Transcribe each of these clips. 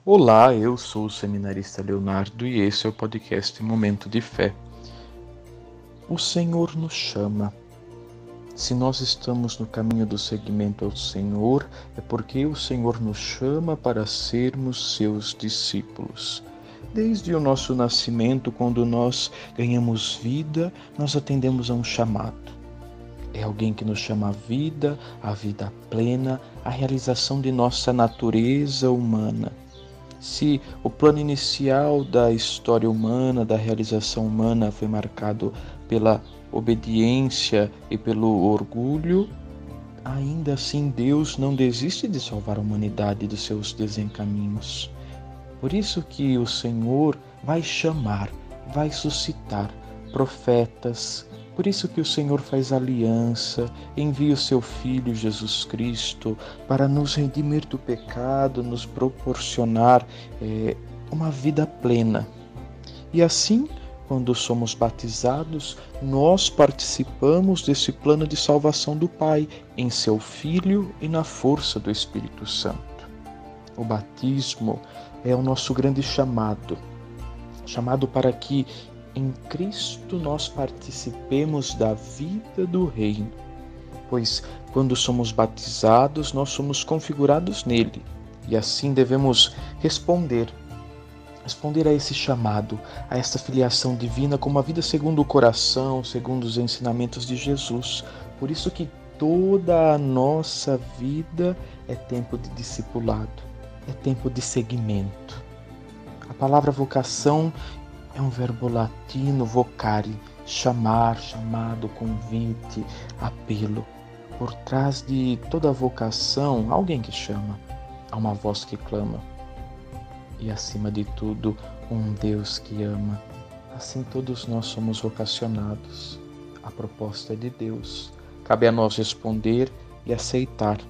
Olá, eu sou o seminarista Leonardo e esse é o podcast Momento de Fé. O Senhor nos chama. Se nós estamos no caminho do seguimento ao Senhor, é porque o Senhor nos chama para sermos seus discípulos. Desde o nosso nascimento, quando nós ganhamos vida, nós atendemos a um chamado. É alguém que nos chama à vida plena, à realização de nossa natureza humana. Se o plano inicial da história humana, da realização humana, foi marcado pela obediência e pelo orgulho, ainda assim Deus não desiste de salvar a humanidade dos seus desencaminhos. Por isso que o Senhor vai chamar, vai suscitar profetas. Por isso que o Senhor faz aliança, envia o seu Filho Jesus Cristo para nos redimir do pecado, nos proporcionar uma vida plena. E assim, quando somos batizados, nós participamos desse plano de salvação do Pai, em seu Filho e na força do Espírito Santo. O batismo é o nosso grande chamado para que em Cristo nós participemos da vida do reino, pois quando somos batizados nós somos configurados nele e assim devemos responder a esse chamado, a essa filiação divina com uma vida segundo o coração, segundo os ensinamentos de Jesus. Por isso que toda a nossa vida é tempo de discipulado, é tempo de seguimento. A palavra vocação é um verbo latino, vocare, chamar, chamado, convite, apelo. Por trás de toda vocação, alguém que chama, há uma voz que clama. E acima de tudo, um Deus que ama. Assim todos nós somos vocacionados. A proposta é de Deus. Cabe a nós responder e aceitar.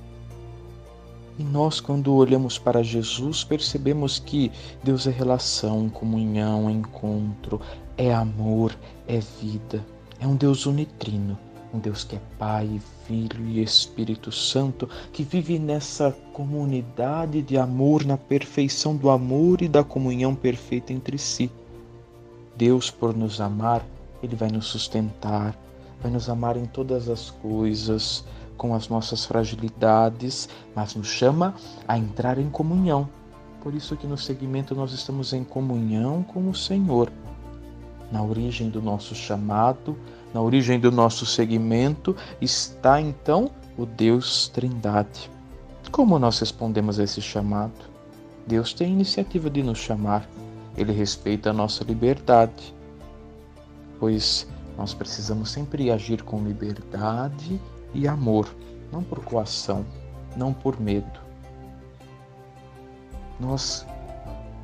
E nós, quando olhamos para Jesus, percebemos que Deus é relação, comunhão, encontro, é amor, é vida. É um Deus unitrino, um Deus que é Pai, Filho e Espírito Santo, que vive nessa comunidade de amor, na perfeição do amor e da comunhão perfeita entre si. Deus, por nos amar, Ele vai nos sustentar, vai nos amar em todas as coisas, com as nossas fragilidades, mas nos chama a entrar em comunhão. Por isso que no seguimento nós estamos em comunhão com o Senhor. Na origem do nosso chamado, na origem do nosso seguimento, está então o Deus Trindade. Como nós respondemos a esse chamado? Deus tem a iniciativa de nos chamar. Ele respeita a nossa liberdade, pois nós precisamos sempre agir com liberdade e amor, não por coação, não por medo. Nós,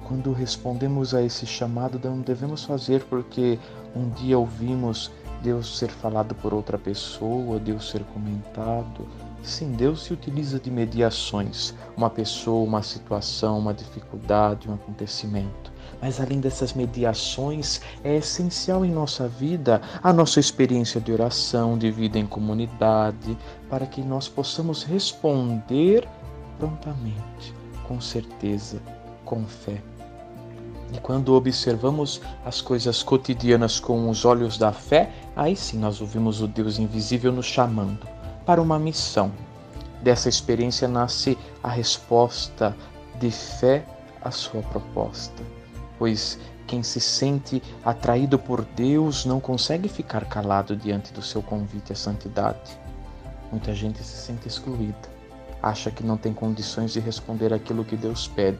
quando respondemos a esse chamado, não devemos fazer porque um dia ouvimos Deus ser falado por outra pessoa, Deus ser comentado. Sim, Deus se utiliza de mediações, uma pessoa, uma situação, uma dificuldade, um acontecimento. Mas além dessas mediações, é essencial em nossa vida a nossa experiência de oração, de vida em comunidade, para que nós possamos responder prontamente, com certeza, com fé. E quando observamos as coisas cotidianas com os olhos da fé, aí sim nós ouvimos o Deus invisível nos chamando para uma missão. Dessa experiência nasce a resposta de fé à sua proposta. Pois quem se sente atraído por Deus não consegue ficar calado diante do seu convite à santidade. Muita gente se sente excluída, acha que não tem condições de responder aquilo que Deus pede.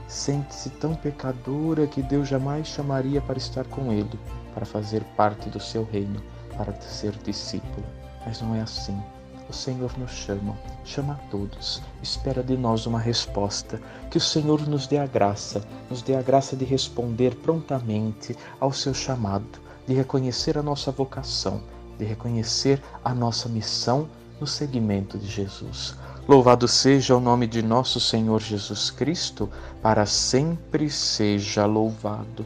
Sente-se tão pecadora que Deus jamais chamaria para estar com ele, para fazer parte do seu reino, para ser discípulo. Mas não é assim. O Senhor nos chama a todos, espera de nós uma resposta, que o Senhor nos dê a graça de responder prontamente ao seu chamado, de reconhecer a nossa vocação, de reconhecer a nossa missão no seguimento de Jesus. Louvado seja o nome de nosso Senhor Jesus Cristo, para sempre seja louvado.